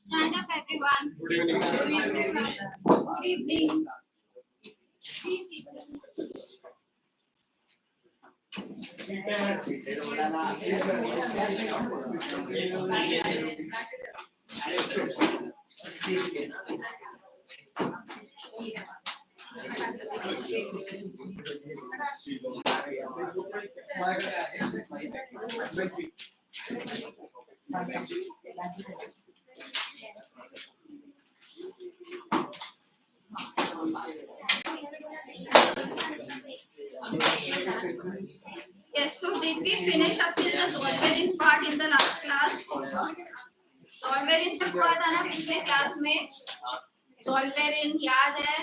Stand up, everyone. Good evening. Please sit. Yes, so did we finish up with the solvent part in the last class? Solvent तक हुआ था ना पिछले class में? Solvent याद है?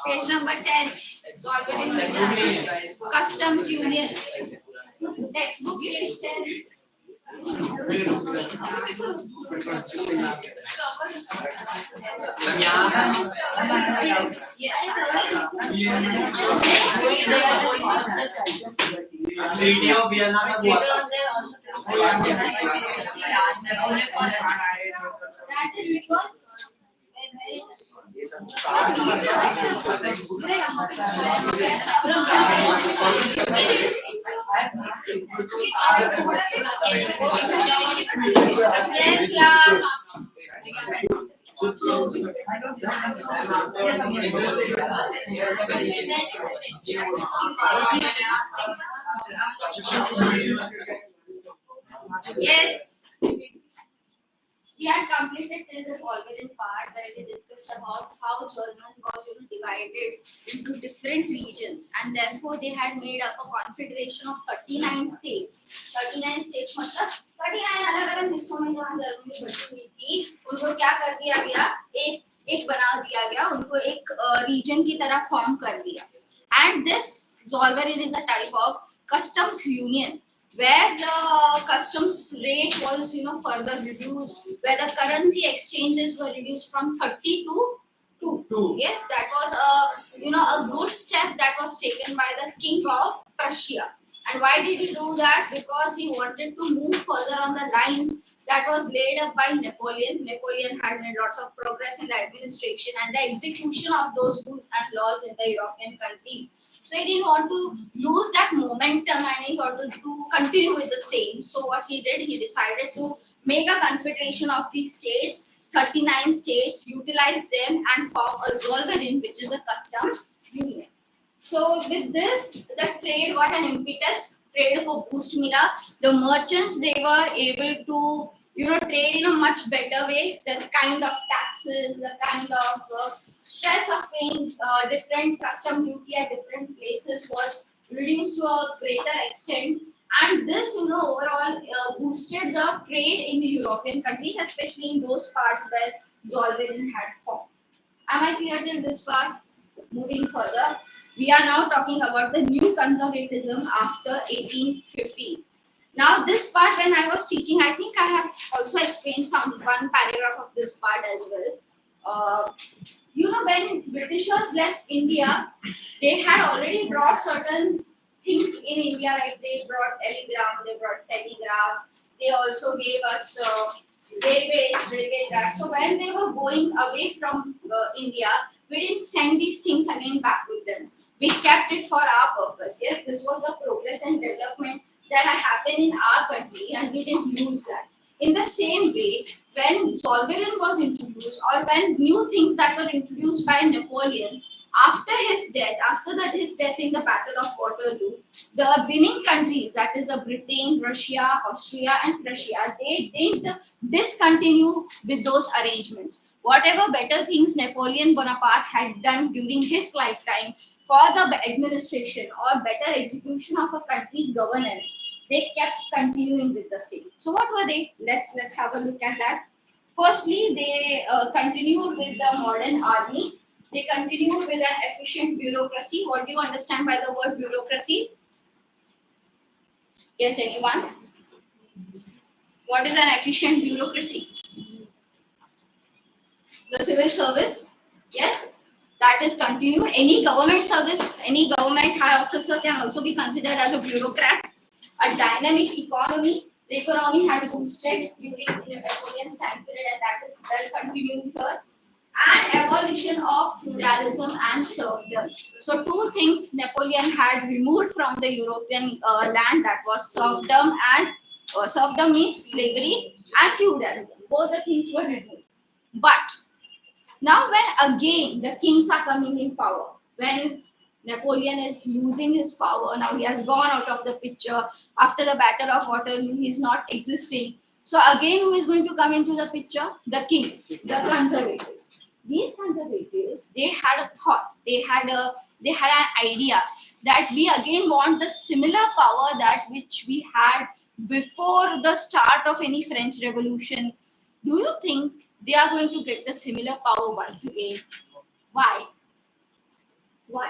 Page number 10. Solvent customs union. Textbook please share. Video Vienna का हुआ था। That is because yes, class. Yes. We had completed this Algerian part where we discussed about how German was divided into different regions, and therefore they had made up a confederation of 39 states. 39 states मतलब 39 अलग-अलग हिस्सों में जहाँ Germany बटी हुई थी उनको क्या कर दिया गया, एक एक बना दिया गया, उनको एक रीजन की तरह फॉर्म कर दिया. And this Zollverein is a type of customs union where the customs rate was further reduced, where the currency exchanges were reduced from 30 to 2. Yes, that was a good step that was taken by the king of Prussia. And why did he do that? Because he wanted to move further on the lines that was laid up by Napoleon. Napoleon had made lots of progress in the administration and the execution of those rules and laws in the European countries. So he didn't want to lose that momentum and he wanted to continue with the same. So what he did, he decided to make a confederation of these states, 39 states, utilize them and form a Zollverein, which is a customs union. So with this, the trade got an impetus. Trade को boost मिला. The merchants, they were able to trade in a much better way. The kind of taxes, the kind of stress of paying different custom duty at different places was reduced to a greater extent. And this, overall boosted the trade in the European countries, especially in those parts where Zollverein had formed. Am I clear till this part? Moving further, we are now talking about the new conservatism after 1850. Now, this part, when I was teaching, I think I have also explained one paragraph of this part as well. When Britishers left India, they had already brought certain things in India, right? They brought telegram, they brought telegraph, they also gave us railway tracks. So when they were going away from India, we didn't send these things again back with them. We kept it for our purpose. Yes, this was a progress and development that had happened in our country and we didn't use that. In the same way, when Zollverein was introduced or when new things that were introduced by Napoleon, after his death in the Battle of Waterloo, the winning countries, that is the Britain, Russia, Austria and Prussia, they didn't discontinue with those arrangements. Whatever better things Napoleon Bonaparte had done during his lifetime for the administration or better execution of a country's governance, they kept continuing with the same. So what were they? Let's have a look at that. Firstly, they continued with the modern army. They continued with an efficient bureaucracy. What do you understand by the word bureaucracy? Yes, anyone? What is an efficient bureaucracy? The civil service? Yes, that is continued. Any government service, any government high officer can also be considered as a bureaucrat. A dynamic economy. The economy had boosted during Napoleon's time period, and that is well continuing here. And abolition of feudalism and serfdom. So two things Napoleon had removed from the European land, that was serfdom and serfdom means slavery and feudalism. Both the things were removed. But now when again the kings are coming in power, when Napoleon is losing his power, now he has gone out of the picture. After the Battle of Waterloo, he is not existing. So again, who is going to come into the picture? The kings, the conservatives. These conservatives, they had a thought, they had an idea that we again want the similar power that which we had before the start of any French Revolution. Do you think they are going to get the similar power once again? Why? Why?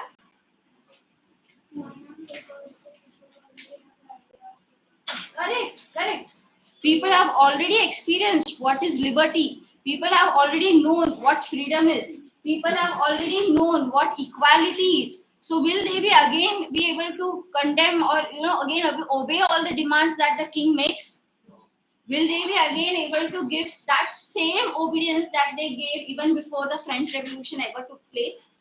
Correct. People have already experienced what is liberty. People have already known what freedom is. People have already known what equality is. So will they be again be able to condemn or again obey all the demands that the king makes? Will they be again able to give that same obedience that they gave even before the French Revolution ever took place?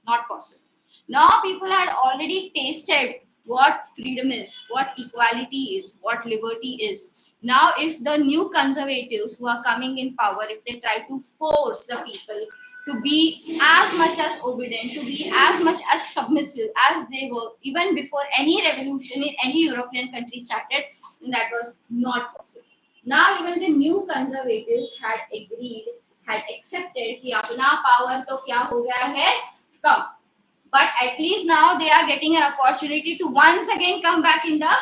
Not possible. Now people had already tasted what freedom is, what equality is, what liberty is. Now, if the new conservatives who are coming in power, if they try to force the people to be as much as obedient, to be as much as submissive as they were even before any revolution in any European country started, that was not possible. Now, even the new conservatives had agreed, had accepted कि अपना power तो क्या हो गया है कम, but at least now they are getting an opportunity to once again come back in the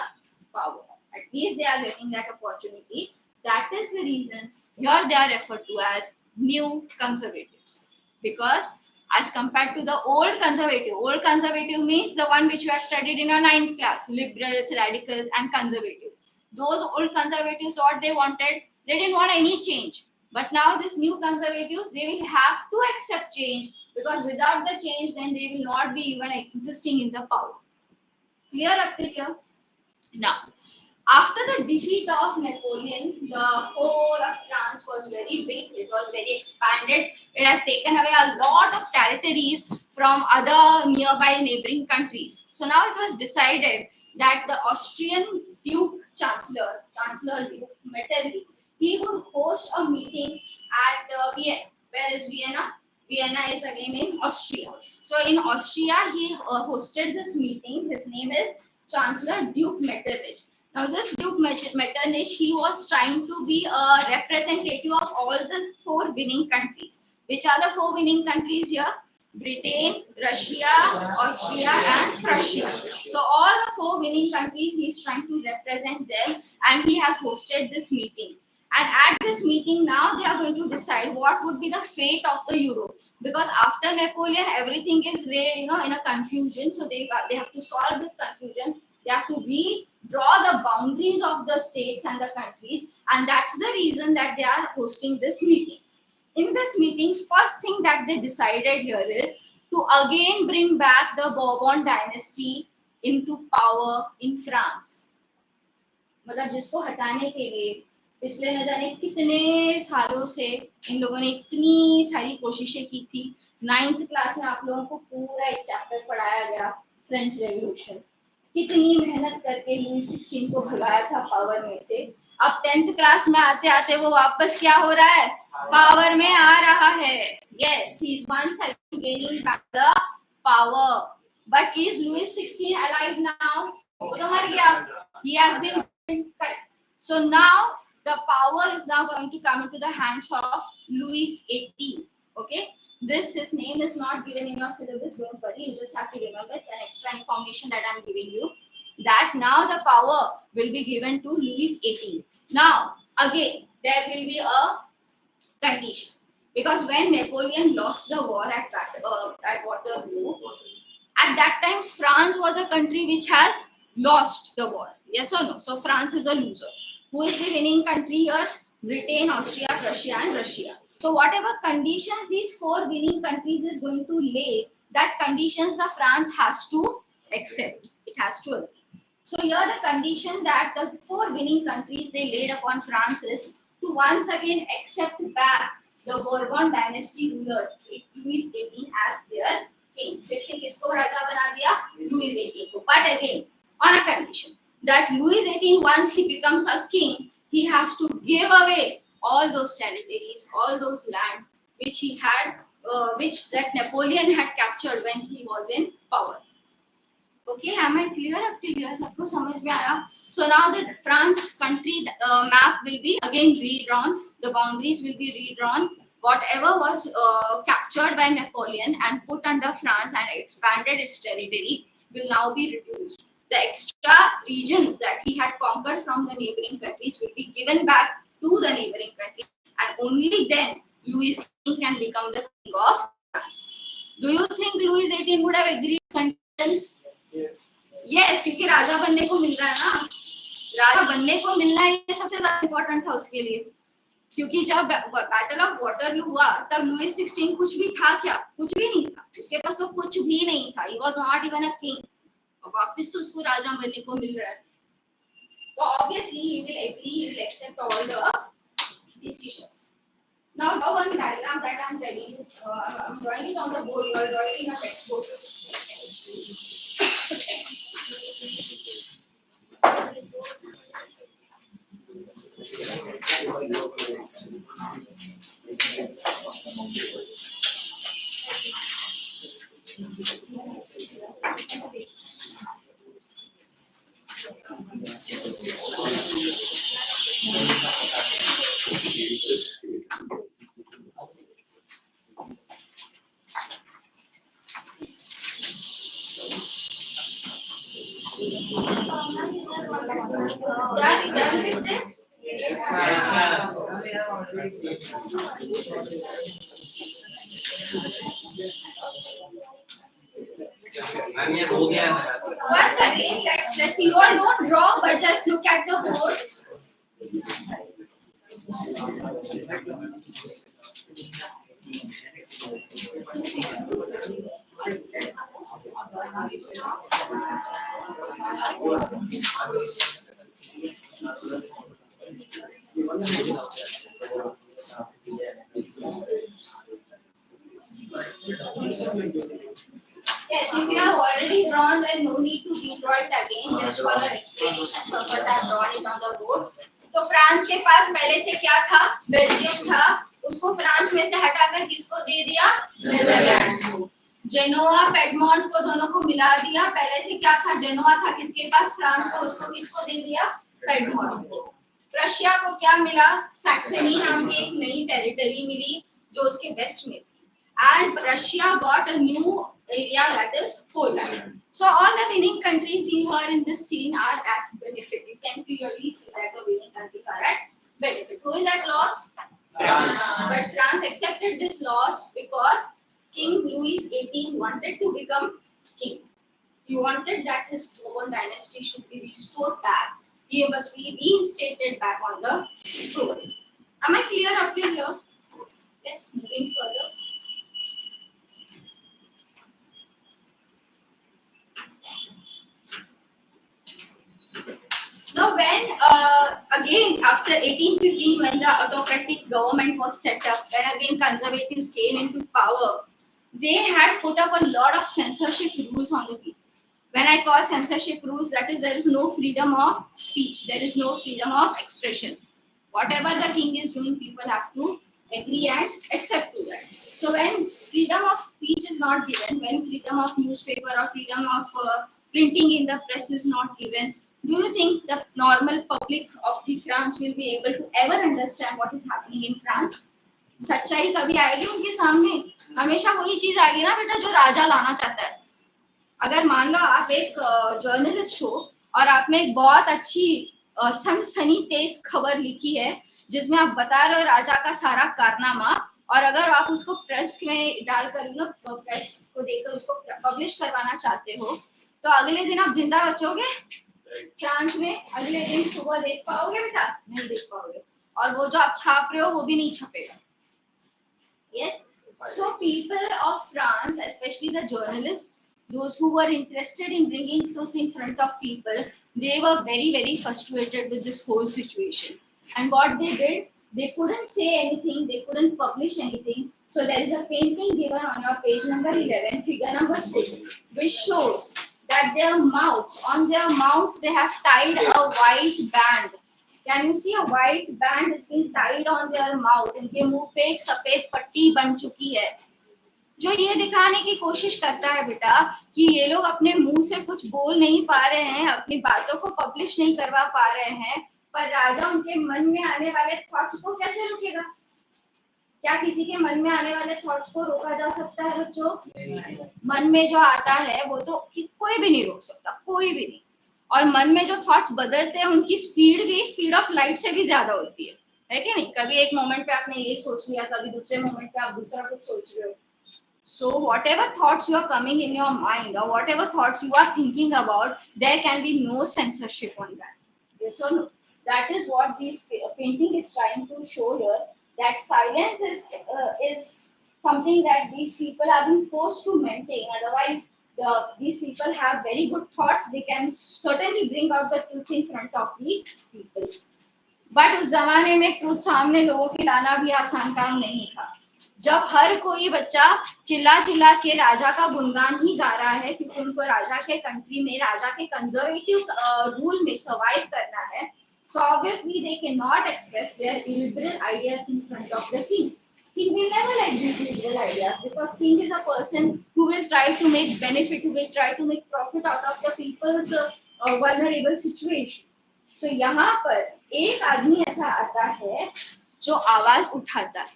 power. At least they are getting that opportunity. That is the reason here they are referred to as new conservatives. Because as compared to the old conservative means the one which you have studied in your 9th class, liberals, radicals, and conservatives. Those old conservatives, what they wanted, they didn't want any change. But now these new conservatives, they will have to accept change, because without the change, then they will not be even existing in the power. Clear up till here? Now, after the defeat of Napoleon, the whole of France was very big. It was very expanded. It had taken away a lot of territories from other nearby neighboring countries. So now it was decided that the Austrian Duke Chancellor Duke Metternich, he would host a meeting at Vienna. Where is Vienna? Vienna is again in Austria. So in Austria, he hosted this meeting. His name is Chancellor Duke Metternich. Now, this Duke Metternich, he was trying to be a representative of all the 4 winning countries. Which are the 4 winning countries here? Britain, Russia, Austria, and Prussia. So, all the 4 winning countries, he is trying to represent them, and he has hosted this meeting. And at this meeting, now they are going to decide what would be the fate of the euro. Because after Napoleon, everything is laid, in a confusion. So they have to solve this confusion. They have to redraw the boundaries of the states and the countries, and that's the reason that they are hosting this meeting. In this meeting, first thing that they decided here is to again bring back the Bourbon dynasty into power in France. मतलब जिसको हटाने के लिए पिछले न जाने कितने सालों से इन लोगों ने इतनी सारी कोशिशें की थी. 9th क्लास में आप लोगों को पूरा एक चैप्टर पढ़ाया गया, फ्रेंच रेवोल्यूशन. कितनी मेहनत करके लुई 16 को भगाया था पावर में से. अब 10th क्लास में आते आते वो वापस क्या हो रहा है, पावर में आ रहा है. Yes, he is once again gaining back the power. But is Louis 16 alive now? वो तो मर गया. He has been correct. So now the power is now going to come into the hands of Louis 18. Okay. His name is not given in your syllabus, don't worry, you just have to remember, it's an extra information that I'm giving you, that now the power will be given to Louis 18. Now, again, there will be a condition, because when Napoleon lost the war at Waterloo, at that time, France was a country which has lost the war, yes or no? So, France is a loser. Who is the winning country here? Britain, Austria, Prussia, and Russia. So whatever conditions these 4 winning countries is going to lay, that conditions the France has to accept. It has to agree. So here the condition that the 4 winning countries they laid upon France is to once again accept back the Bourbon dynasty ruler Louis 18 as their king. इसने किसको राजा बना दिया? Louis 18 को. But again, on a condition that Louis 18, once he becomes a king, he has to give away all those territories, all those land which he had, which that Napoleon had captured when he was in power. Okay, am I clear up to here? सबको समझ में आया? So now the France country map will be again redrawn. The boundaries will be redrawn. Whatever was captured by Napoleon and put under France and expanded its territory will now be reduced. The extra regions that he had conquered from the neighboring countries will be given back to the neighboring countries, and only then Louis 18 can become the king of France. Do you think Louis 18 would have agreed to condition? Yes, क्योंकि राजा बनने को मिल रहा है ना. राजा बनने को मिलना ये सबसे ज्यादा इम्पोर्टेंट था उसके लिए. क्योंकि जब बैटल ऑफ वाटरलू हुआ तब लुईस 16 कुछ भी था क्या? कुछ भी नहीं था. उसके पास तो कुछ भी नहीं था. He was not even a king. वापस से उसको राजा बनने को मिल रहा है. So obviously he will agree, he will accept all the decisions. Now draw one diagram that I'm telling you. I'm drawing it on the board. You are drawing it in a textbook. Done with this? Once again, let's see. You all don't draw, but just look at the board. Yes, if you have already drawn, then no need to redraw it again. Just for an explanation purpose, I have drawn it on the board. तो France के पास पहले से क्या था? Belgium था. उसको France में से हटाकर किसको दे दिया? नेदरलैंड्स. जेनोआ पेडमोंट को दोनों को मिला दिया. पहले से क्या था? जेनोआ था किसके पास? फ्रांस को. उसको किसको दे दिया? पेडमोंट को. रशिया को क्या मिला? सैक्सनी नाम की एक नई टेरिटरी मिली जो उसके वेस्ट में थी. And Russia got a new area, that is Poland. So all the winning countries here in this scene are at benefit. You can clearly see that the winning countries are at benefit. Who is at loss? France. But France accepted this loss because King Louis XVIII wanted to become king. He wanted that his Bourbon dynasty should be restored back. He must be reinstated back on the throne. Am I clear up till here? Yes, moving further. Now, when again after 1815, when the autocratic government was set up, when again conservatives came into power, they had put up a lot of censorship rules on the people. When I call censorship rules, that is, there is no freedom of speech, there is no freedom of expression. Whatever the king is doing, people have to agree and accept to that. So when freedom of speech is not given, when freedom of newspaper or freedom of printing in the press is not given, do you think the normal public of the France will be able to ever understand what is happening in France? सच्चाई कभी आएगी उनके सामने? हमेशा वही चीज आएगी ना बेटा जो राजा लाना चाहता है. अगर मान लो आप एक जर्नलिस्ट हो और आपने एक बहुत अच्छी सनसनी तेज खबर लिखी है जिसमें आप बता रहे हो राजा का सारा कारनामा, और अगर आप उसको प्रेस में डालकर ना प्रेस को देकर उसको पब्लिश करवाना चाहते हो, तो अगले दिन आप जिंदा बचोगे? फ्रांस में अगले दिन सुबह देख पाओगे बेटा? नहीं देख पाओगे. और वो जो आप छाप रहे हो वो भी नहीं छपेगा. Yes. So people of France, especially the journalists, those who were interested in bringing truth in front of people, they were very, very frustrated with this whole situation. And what they did, they couldn't say anything, they couldn't publish anything. So there is a painting given on your page number 11, figure number 6, which shows that their mouths, on their mouths, they have tied a white band. Can you see a white band is being tied on their mouth? उनके मुंह पे एक सफेद पट्टी बन चुकी है, जो ये दिखाने की कोशिश करता है बेटा कि ये लोग अपने मुंह से कुछ बोल नहीं पा रहे हैं, अपनी बातों को पब्लिश नहीं करवा पा रहे हैं, पर राजा उनके मन में आने वाले थॉट्स को कैसे रोकेगा? क्या किसी के मन में आने वाले थॉट्स को रोका जा सकता है बच्चों? मन में जो आता है वो तो कोई भी नहीं रोक सकता, कोई भी नहीं. और मन में जो थॉट्स बदलते हैं उनकी स्पीड भी स्पीड ऑफ लाइट से भी ज्यादा होती है कि नहीं? कभी एक मोमेंट पे आपने ये सोच लिया, कभी दूसरे मोमेंट पे आप दूसरा कुछ सोच रहे हो. So whatever thoughts you are coming in your mind or whatever thoughts you are thinking about, there can be no censorship on that. Yes or no? That is what this painting is trying to show here, that silence is something that these people have been forced to maintain. Otherwise, these people have very good thoughts. They can certainly bring out the truth in front of the people. But उस जमाने में truth सामने लोगों के लाना भी आसान काम नहीं था. जब हर कोई बच्चा चिल्ला चिल्ला के राजा का गुणगान ही गा रहा है क्योंकि उनको राजा के कंट्री में, राजा के कंजर्वेटिव रूल में सर्वाइव करना है, so obviously they cannot express their illiberal ideas in front of the king. King will never like these liberal ideas because king is a person who will try to make benefit, who will try to make profit out of the people's vulnerable situation. So यहाँ पर एक आदमी ऐसा आता है जो आवाज उठाता है.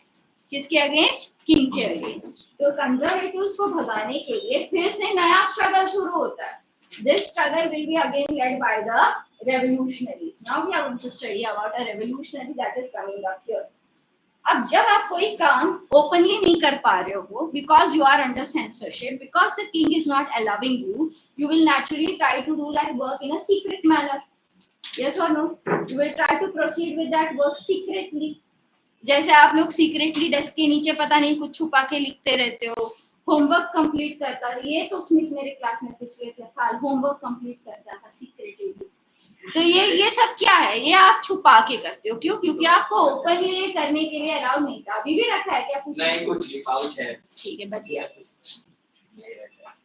किसके अगेंस्ट? किंग के अगेंस्ट. तो कंजर्वेटिव्स को भगाने के लिए फिर से नया स्ट्रगल शुरू होता है. This struggle will be again led by the revolutionaries. Now we are going to study about a revolutionary that is coming up here. अब जब आप कोई काम ओपनली नहीं कर पा रहे हो because you are under censorship, because the king is not allowing you, you will naturally try to do that work in a secret manner. Yes or no? You will try to proceed with that work secretly. जैसे आप लोग secretly desk के नीचे पता नहीं कुछ छुपा के लिखते रहते हो, होमवर्क कंप्लीट करता था, ये तो स्मिथ मेरे क्लास में पिछले साल होमवर्क कंप्लीट करता था सीक्रेटली. तो ये सब क्या है? ये आप छुपा के करते हो. क्यों? क्योंकि आपको ओपनली ये करने के लिए अलाउ नहीं था. अभी भी रखा है क्या? नहीं, कुछ पाउच है. ठीक है, बच गया.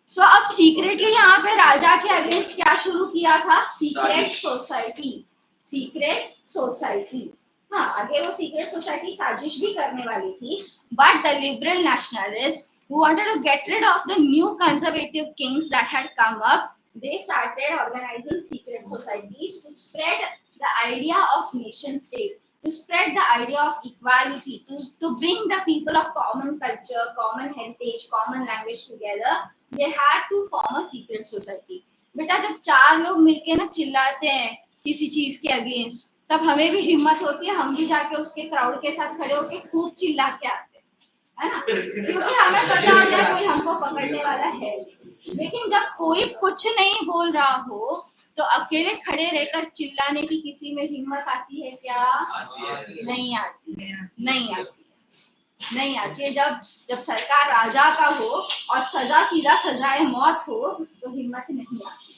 सो अब सीक्रेटली यहाँ पे राजा के अगेंस्ट क्या शुरू किया था? Secret societies. Secret societies. हाँ, आगे वो सीक्रेट सोसाइटी साजिश भी करने वाली थी. But the liberal nationalist who wanted to get rid of the new conservative kings that had come up, they started organizing secret societies to spread the idea of nation state, to spread the idea of equality, to bring the people of common culture, common heritage, common language together. They had to form a secret society. बेटा जब चार लोग मिलके ना चिल्लाते हैं किसी चीज के अगेंस्ट, तब हमें भी हिम्मत होती है, हम भी जाके उसके क्राउड के साथ खड़े होके खूब चिल्ला के आते हैं, है ना? क्योंकि हमें पता होता है कोई हमको पकड़ने वाला है. लेकिन जब कोई कुछ नहीं बोल रहा हो तो अकेले खड़े रहकर चिल्लाने की किसी में हिम्मत आती है क्या? नहीं आती है. नहीं आती है. नहीं आती है. जब सरकार राजा का हो और सजा सीधा सजाए मौत हो तो हिम्मत नहीं आती.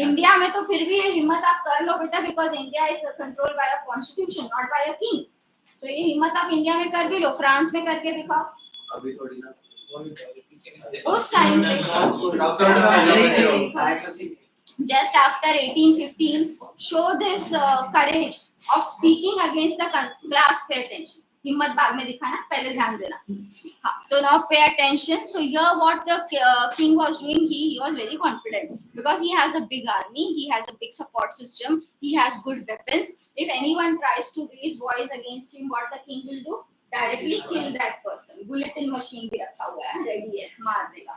इंडिया में तो फिर भी ये हिम्मत आप कर लो बेटा, because India is controlled by a constitution, not by a king. So ये हिम्मत आप इंडिया में कर भी लो, फ्रांस में करके दिखाओ. अभी थोड़ी ना उस टाइम पे just after 1815 show this courage of speaking against the class. Pay attention. हिम्मत बाद में दिखाना, पहले ध्यान देना. हाँ, so now pay attention. So here what the king was doing, he was very confident because he has a big army, he has a big support system, he has good weapons. If anyone tries to raise voice against him, what the king will do? Directly kill that person. Bulletin machine भी रखा हुआ है, ready है, मार देगा.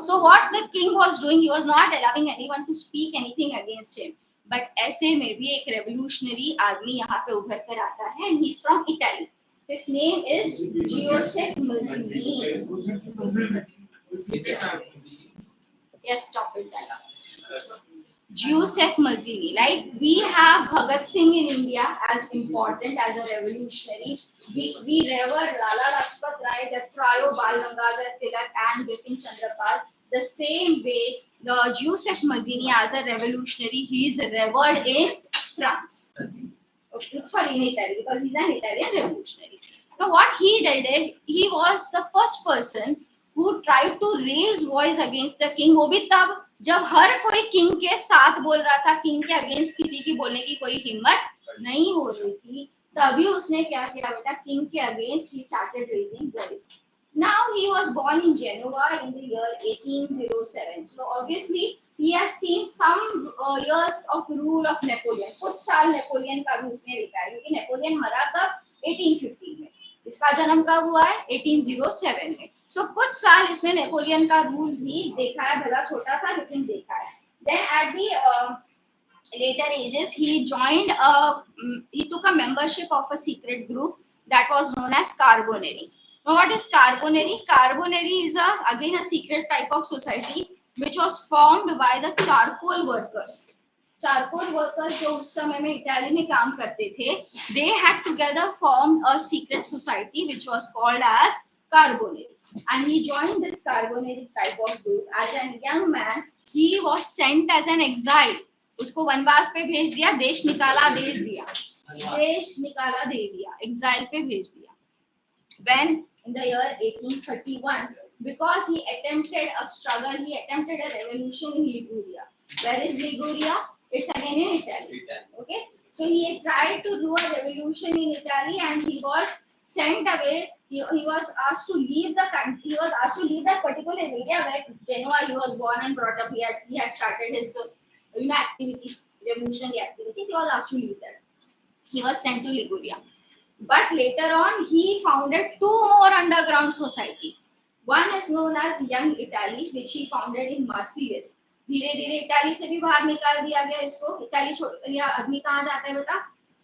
So what the king was doing, he was not allowing anyone to speak anything against him. But ऐसे में भी एक revolutionary आदमी यहाँ पे उभर कर आता है, and he's from Italy. His name is Giuseppe Mazzini. Yes, stop it. Giuseppe Mazzini. Like we have Bhagat Singh in India as important as a revolutionary. We revere Lala Lajpat Rai, the trio Bal Gangadhar Tilak and Bipin Chandra Pal. The same way, the Giuseppe Mazzini as a revolutionary, he is revered in France. Okay, sorry, in Italy, because he's an Italian revolutionary. Now, what he did, he was the first person who tried to raise voice against the king. वो भी तब जब हर कोई king के साथ बोल रहा था, किंग के अगेंस्ट किसी की बोलने की कोई हिम्मत नहीं हो रही थी, तभी उसने क्या किया बेटा? किंग के against he started raising voice. Now he was born in Genoa in the year 1807. So obviously he has seen some years of rule of Napoleon. कुछ साल नेपोलियन का भी उसने देखा है, क्योंकि नेपोलियन मरा तब 1815 में, इसका जन्म कब हुआ है? 1807 में. So कुछ साल इसने नेपोलियन का रूल भी देखा है, भला छोटा था लेकिन देखा है. Then at the later ages he took a membership of a secret group that was known as Carbonari. Now what is Carbonari? Carbonari is again a secret type of society which was formed by the charcoal workers. Charcoal workers जो उस समय में Italy में काम करते थे, they had together formed a secret society which was called as Carbonari. And he joined this Carbonari type of group. As a young man, he was sent as an exile. उसको वनवास पे भेज दिया, देश निकाला दे दिया, exile पे भेज दिया. When in the year 1831, because he attempted a struggle, he attempted a revolution in Liguria. Where is Liguria? It's again in Italy. Okay, so he tried to do a revolution in Italy, and he was sent away. He was asked to leave the country. He was asked to leave that particular area where Genoa he was born and brought up. He had started his activities, revolutionary activities. He was asked to leave there. He was sent to Liguria. But later on, he founded two more underground societies. One is known as Young Italy, which he founded in Marseilles. धीरे धीरे Italy से भी बाहर निकाल दिया गया इसको। Italy छोड़ या आदमी कहाँ जाता है बेटा,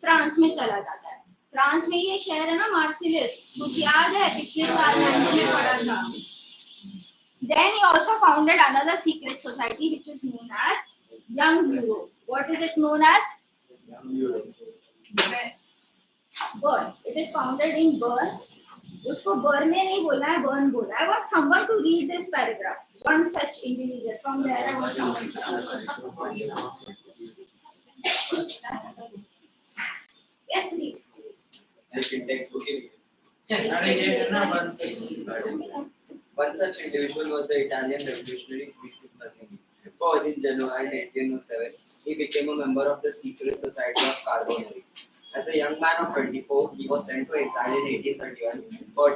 फ्रांस में चला जाता है। फ्रांस में ये शहर है ना मार्सिलियस, कुछ याद है पिछले साल में हमने पढ़ा था। Then he also founded another secret society which is known as Young Europe. What is it known as? Young Europe. Bern. It is founded in Bern. उसको बर्न नहीं बोलना है, बर्न बोलना है। I want someone to read this paragraph. One such individual. From there I want someone to yes, read. लेकिन textbook ही नहीं Yes, One such individual was the Italian revolutionary Mazzini. Born in January 1807, he became a member of the secret society of Carbonari. As a young man of 24, he was sent to exile in 1831 for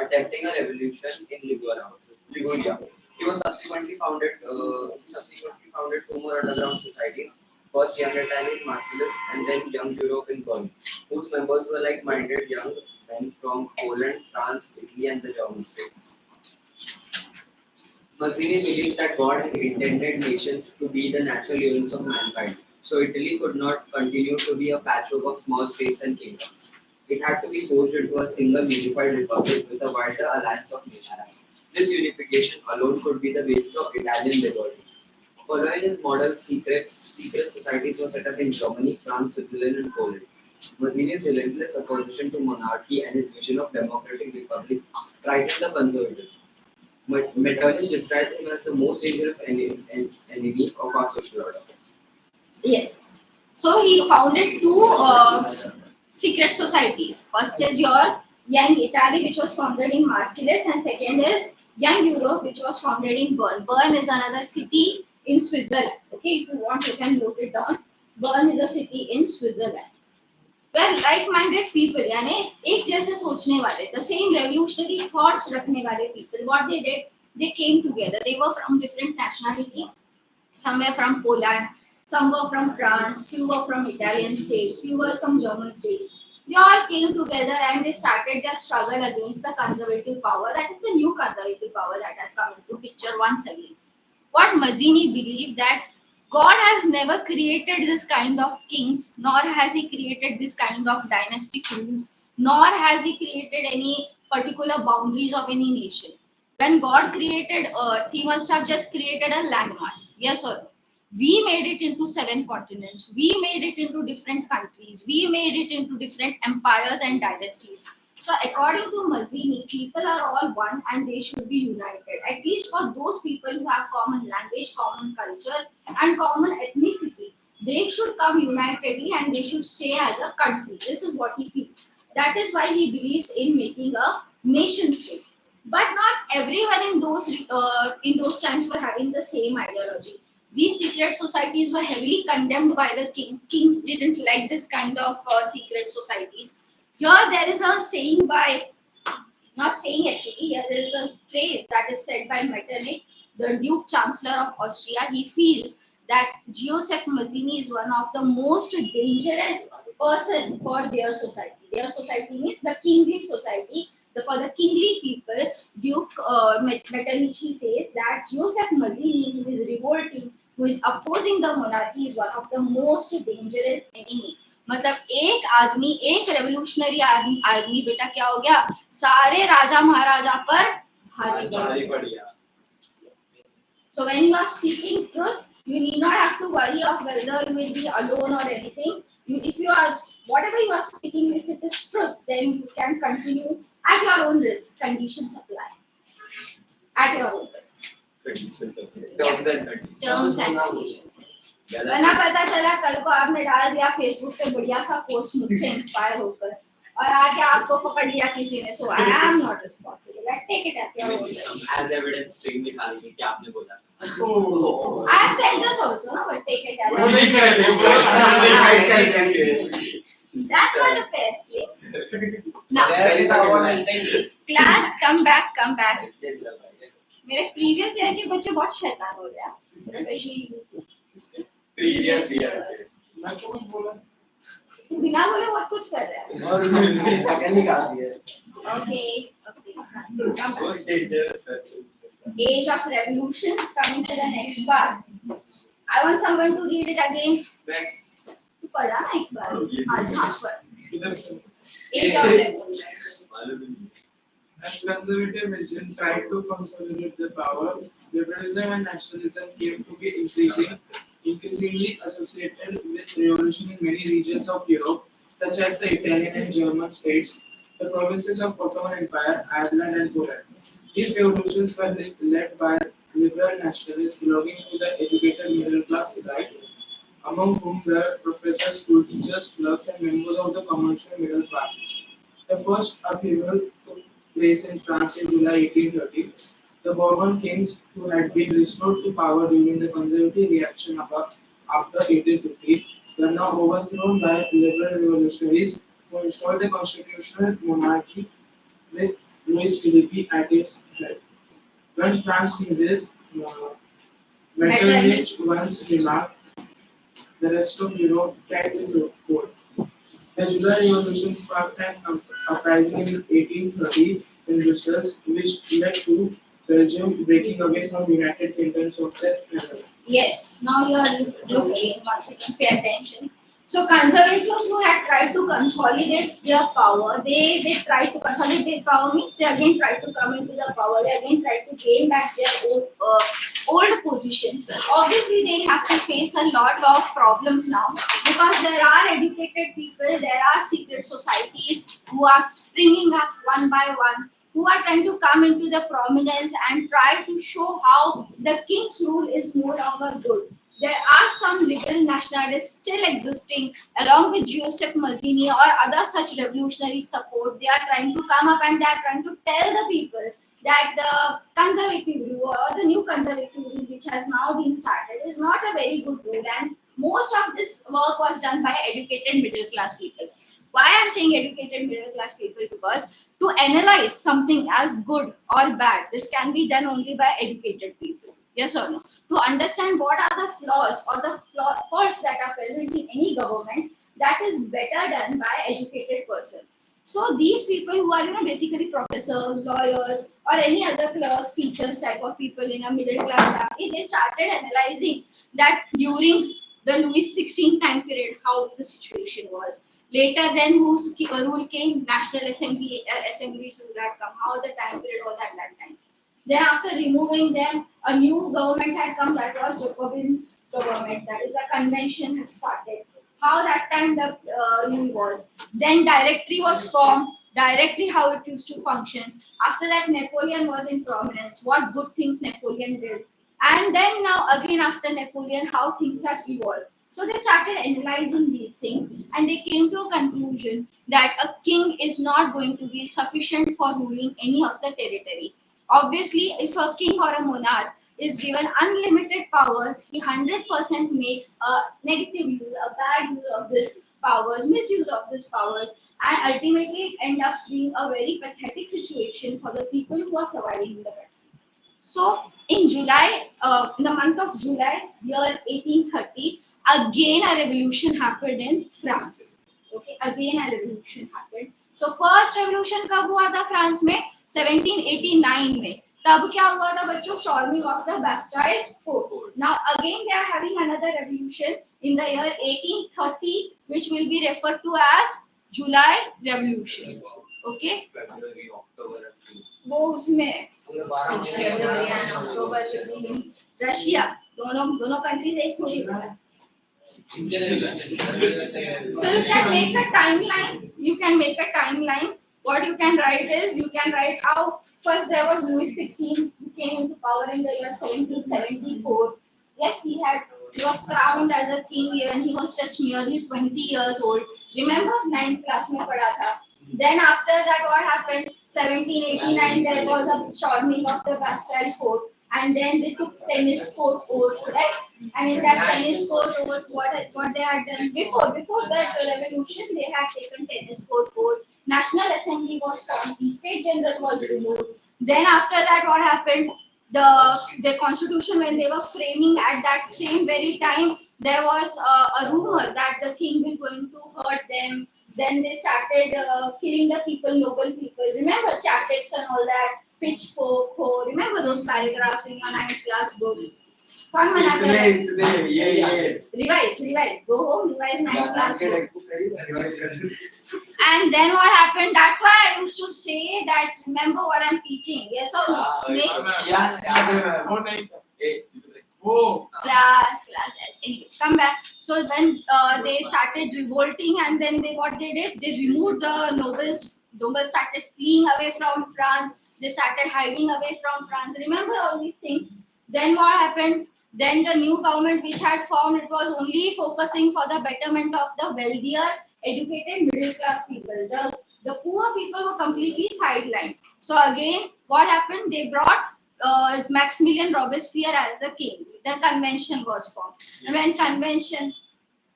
attempting a revolution in Liguria. He was subsequently founded two more underground societies. First, Young Italy in Marcellus, and then Young Europe in Bern, whose members were like-minded young men from Poland, France, Italy, and the German states. Mazzini believed that God had intended nations to be the natural units of mankind, so Italy could not continue to be a patchwork of small states and kingdoms. It had to be forged into a single unified republic with a wider alliance of nations. This unification alone could be the basis of Italian liberty. Following his model, secret societies were set up in Germany, France, Switzerland, and Poland. Mazzini's relentless opposition to monarchy and his vision of democratic republics frightened the conservatives. Metternich describes him as the most dangerous enemy of our social order. yes. So he founded two secret societies. First is your Young Italy, which was founded in Marseilles, and second is Young Europe, which was founded in Bern. Bern is another city in Switzerland. Okay, if you want, you can note it down. Bern is a city in Switzerland. Where like-minded people, यानी एक जैसे सोचने वाले, the same revolutionary thoughts रखने वाले people, what they did, they came together. They were from different nationality. Some were from Poland, some were from France, few were from Italian states, few were from German states. They all came together and they started their struggle against the conservative power. That is the new conservative power that has come into picture once again. What Mazzini believed that God has never created this kind of kings, nor has he created this kind of dynastic rules, nor has he created any particular boundaries of any nation. When God created earth, he must have just created a landmass. Yes or no? We made it into 7 continents. We made it into different countries. We made it into different empires and dynasties. So according to Mazzini, people are all one and they should be united. At least for those people who have common language, common culture and common ethnicity, they should come unitedly and they should stay as a country. This is what he feels. That is why he believes in making a nation state. But not everyone in those times were having the same ideology. These secret societies were heavily condemned by the king. Kings didn't like this kind of secret societies. Here there is a saying by, not saying actually, here there is a phrase that is said by Metternich, the Duke Chancellor of Austria. He feels that Giuseppe Mazzini is one of the most dangerous person for their society. Their society means the kingly society. For the kingly people, Duke Metternich says that Giuseppe Mazzini, who is revolting, who is opposing the monarchy, is one of the most dangerous enemy. मतलब एक आदमी, एक revolutionary आदमी बेटा क्या हो गया, सारे राजा महाराजा पर भारी पड़ गया. So when you are speaking truth, you need not have to worry of whether you will be alone or anything. If you are, whatever you are speaking, if it is truth, then you can continue at your own risk. Conditions apply. At your own risk. Terms and conditions. वरना पता चला कल को आपने डाल दिया Facebook पे बढ़िया सा पोस्ट मुझसे इंस्पायर होकर और आके आपको पकड़ लिया किसी ने, so I am not responsible. Let's take it at your own risk. As evidence string दिखा दीजिए कि आपने बोला. I have said this also, no, but take it at your own risk. That's not a fair play. Now, class, come back. मेरे previous year के बच्चे बहुत शैतान हो रहे हैं, especially previous year. तू बिना बोले बहुत कुछ कर रहा है. और सेकंड निकाल दिया. Okay. Age of revolutions, coming to the next part. I want someone to read it again. तू पढ़ा ना एक बार आज हाँ पढ़ Age of Revolution. As conservative religions tried to consolidate their power, liberalism and nationalism came to be increasingly associated with revolution in many regions of Europe, such as the Italian and German states, the provinces of Ottoman Empire, Ireland, and Poland. These revolutions were led by liberal nationalists belonging to the educated middle class elite, among whom were professors, school teachers, clerks, and members of the commercial middle classes. The first upheaval took place in France in July 1830. The Bourbon kings, who had been restored to power during the conservative reaction after 1850, were now overthrown by liberal revolutionaries who installed the constitutional monarchy with Louis Philippe at its head. When France seizes, Metternich once remarked, the rest of Europe catches its cold. The July Revolution sparked an uprising in 1830 in Brussels, which led to Belgium breaking away from United Kingdoms of the Netherlands. Yes, now you are looking, once again, pay attention. So conservatives who had tried to consolidate their power, they tried to consolidate their power means they again tried to come into the power, they again tried to gain back their old position. Obviously, they have to face a lot of problems now because there are educated people, there are secret societies who are springing up one by one, who are trying to come into the prominence and try to show how the king's rule is no longer good. There are some liberal nationalists still existing, along with Giuseppe Mazzini or other such revolutionary support. They are trying to come up and they are trying to tell the people that the conservative rule or the new conservative rule, which has now been started, is not a very good rule. And most of this work was done by educated middle class people. Why I'm saying educated middle class people? Because to analyze something as good or bad, this can be done only by educated people. Yes or no? To understand what are the flaws or the faults that are present in any government, that is better done by educated person. So these people who are basically professors, lawyers, or any other clerks, teachers type of people in a middle class family, they started analyzing that during the Louis XVI time period, how the situation was. Later, then whose rule came? National Assembly, assemblies rule had come. How the time period was at that time. Then after removing them, a new government had come, that was Jacobin's government, that is the convention had started. How that time the rule was. Then directory was formed, directory how it used to function. After that Napoleon was in prominence, what good things Napoleon did. And then now again after Napoleon, how things have evolved. So they started analyzing these things and they came to a conclusion that a king is not going to be sufficient for ruling any of the territory. Obviously, if a king or a monarch is given unlimited powers, he 100% makes a negative use, a bad use of these powers, misuse of these powers, and ultimately it ends up being a very pathetic situation for the people who are surviving in the country. So, in the month of July, year 1830, again a revolution happened in France. Okay, again a revolution happened. So first revolution कब हुआ था France में? 1789 में. तब क्या हुआ था बच्चों? Storming of the Bastille Fort. Now again they are having another revolution in the year 1830, which will be referred to as July Revolution. Okay? February, October, वो उसमें फरवरी एंड अक्टूबर रशिया दोनों कंट्रीज एक थोड़ी होता. So you can make a timeline. What you can write is, you can write how first there was Louis XVI, who came into power in the year 1774. Yes, he was crowned as a king and he was just merely 20 years old. Remember, 9th class mein padha tha. Then after that, what happened? 1789, there was a storming of the Bastille Fort. And then they took tennis court oath, right? And in that tennis court oath, what they had done before that revolution, they had taken tennis court oath. National Assembly was formed, the State General was removed. Then after that, what happened? The constitution, when they were framing at that same very time, there was a rumor that the king was going to hurt them. Then they started killing the people, noble people. Remember Chaptics and all that, pitchfork, remember those paragraphs in your 9th class book? कौन मनाते हैं? ये Revise. Go home, revise 9th class. And then what happened? That's why I used to say that remember what I'm teaching. Yes or no? Make class. Anyways, come back. So when they started revolting, and then what they did? They removed the nobles. Nobles started fleeing away from France. They started hiding away from France. Remember all these things. Then what happened? Then the new government which had formed, it was only focusing for the betterment of the wealthier, educated middle class people. The poor people were completely sidelined. So again, what happened? They brought Maximilian Robespierre as the king. The convention was formed. And when convention,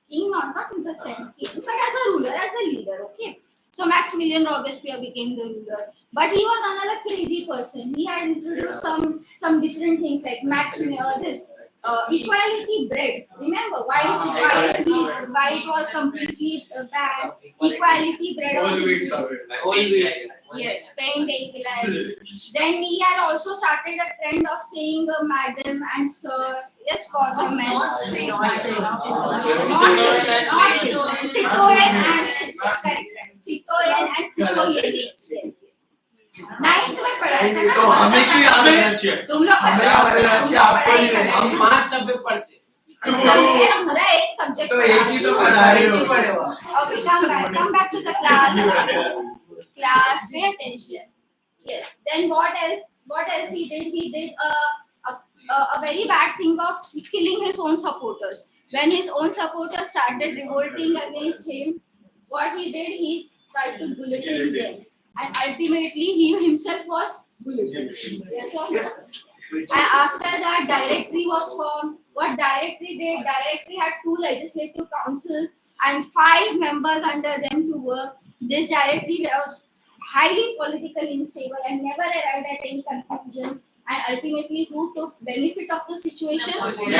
king not in the sense king, but as a ruler, as a leader, okay? So Maximilian Robespierre became the ruler. But he was another crazy person. He had introduced some different things like equality bread. Remember why it was completely banned? Equality bread was yes, paying the equalizer. Then he had also started a trend of saying madam and sir. Yes, for the men. Citoyen and citoyenne. Ninth में पढ़ा था ना? तुम लोग हम 5 शब्द पढ़ते हमारा एक सब्जेक्ट तो एक ही तो पढ़ा रहे हो। Okay, come back to the class. Pay attention. Yes. Then what else he did? He did a very bad thing of killing his own supporters. When his own supporters started revolting against him, what he did? He tried to guillotine them. And ultimately he himself was bulleted. Yes or no? And after that, directory was formed. What directory did? Directory had 2 legislative councils and 5 members under them to work. This directory was highly politically unstable and never arrived at any conclusions. And ultimately, who took benefit of the situation? Ultimately,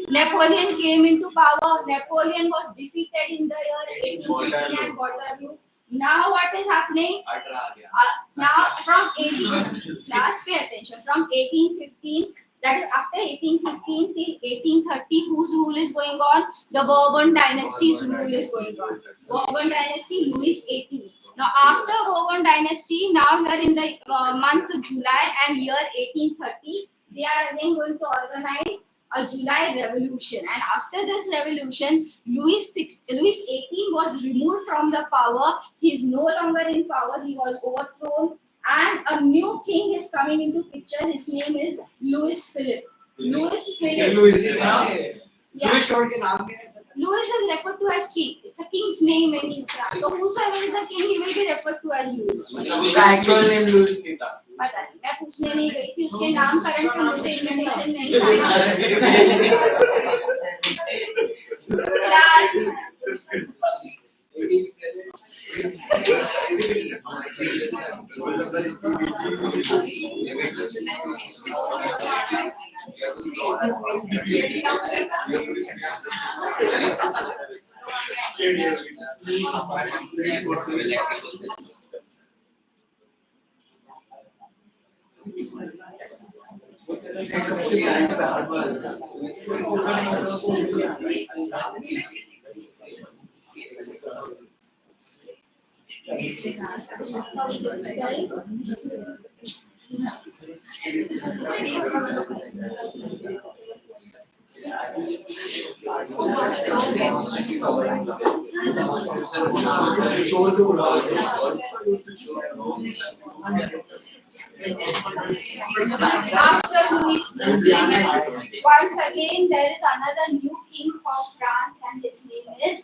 Napoleon came into power. Napoleon was defeated in the year 1815 at Waterloo. Now what is happening? Now from 1815, that is after 1815 till 1830, whose rule is going on? The Bourbon dynasty's rule is going on. Bourbon dynasty, Louis XVIII. Now after Bourbon dynasty, now we are in the month of July and year 1830, they are again going to organize a July revolution. And after this revolution, Louis XVIII was removed from the power. He is no longer in power. He was overthrown. And a new king is coming into picture. His name is Louis Philippe. Louis Philippe. Louis is referred to as king. It's a king's name in France. So whosoever is a king, he will be referred to as Louis. उसका actual name Louis नहीं था। पता नहीं, मैं पूछने नहीं गई थी उसके नामकरण का मुझे इन्फॉर्मेशन नहीं था। Class After Louis XVIII, once again there is another new king for France, and his name is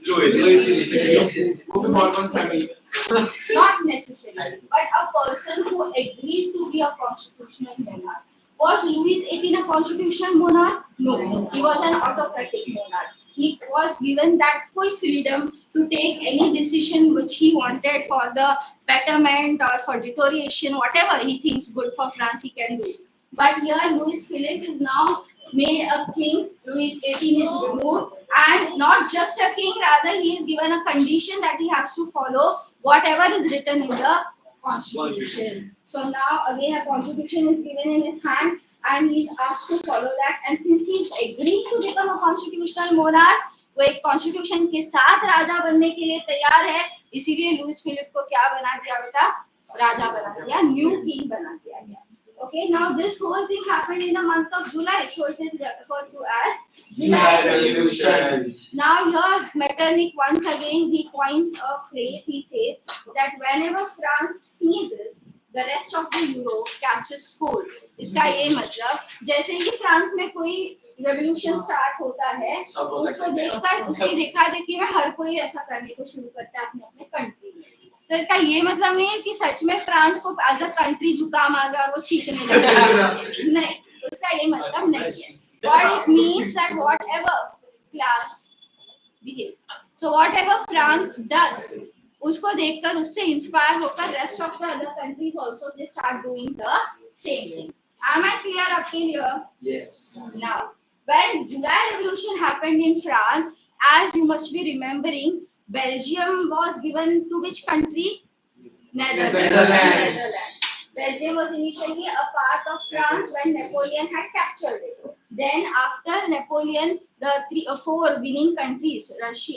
not necessarily, but a person who agreed to be a constitutional monarch. Was Louis XVIII a constitutional monarch? No, he was an autocratic monarch. He was given that full freedom to take any decision which he wanted for the betterment or for deterioration, whatever he thinks good for France, he can do. But here Louis Philippe is now made a king. Louis XVIII is removed, and not just a king, rather he is given a condition that he has to follow whatever is written in the constitution. So now again a constitution is given in his hand. and he's asked to follow that. And since he's agreed to become a constitutional monarch, वो एक constitution के साथ राजा बनने के लिए तैयार है, इसीलिए लुइस फिलिप को क्या बना दिया बेटा? राजा बना दिया, न्यू किंग बना दिया गया. Okay, now this whole thing happened in the month of July, so it is referred to as July Revolution. Now here Metternich once again he coins a phrase. He says that whenever France sneezes, the rest of the Europe catches cold. इसका ये मतलब जैसे ही France में कोई revolution start होता है, उसको देखकर उसकी देखा देखी में हर कोई ऐसा करने को शुरू करता है अपने अपने कंट्री में. तो इसका ये मतलब नहीं है कि सच में फ्रांस को एज अ कंट्री जुकाम आ गया और वो छींकने लगा. नहीं, उसका ये मतलब नहीं है. What it means that whatever class behave, so whatever France does, उसको देखकर उससे इंस्पायर होकर rest of the other countries also they start doing the same thing. Am I clear up till here? Yes. Now, when July Revolution happened in France, as you must be remembering, Belgium was given to which country? Netherlands. Belgium was initially a part of France when Napoleon had captured it. Then after Napoleon, the four winning countries, Russia,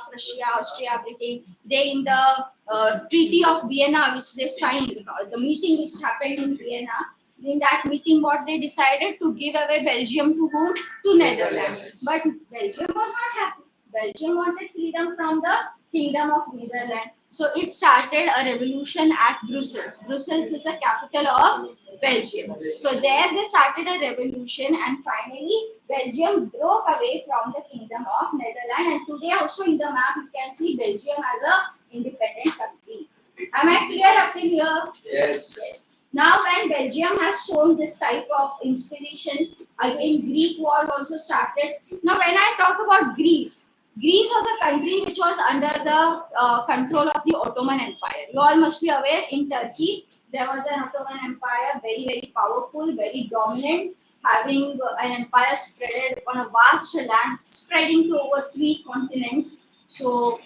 Prussia, Austria, Britain, they in the Treaty of Vienna, which they signed, the meeting which happened in Vienna, in that meeting what they decided to give away Belgium to whom? To Netherlands. But Belgium was not happy. Belgium wanted freedom from the Kingdom of Netherlands. So it started a revolution at Brussels. Brussels is the capital of Belgium. So there they started a revolution and finally Belgium broke away from the Kingdom of Netherlands. And today also in the map you can see Belgium as a independent country. Am I clear up till here? Yes. Now when Belgium has shown this type of inspiration, again Greek war also started. Now when I talk about Greece, Greece was a country which was under the control of the Ottoman Empire. You all must be aware in Turkey, there was an Ottoman Empire, very, very powerful, very dominant, having an empire spread on a vast land, spreading to over 3 continents. So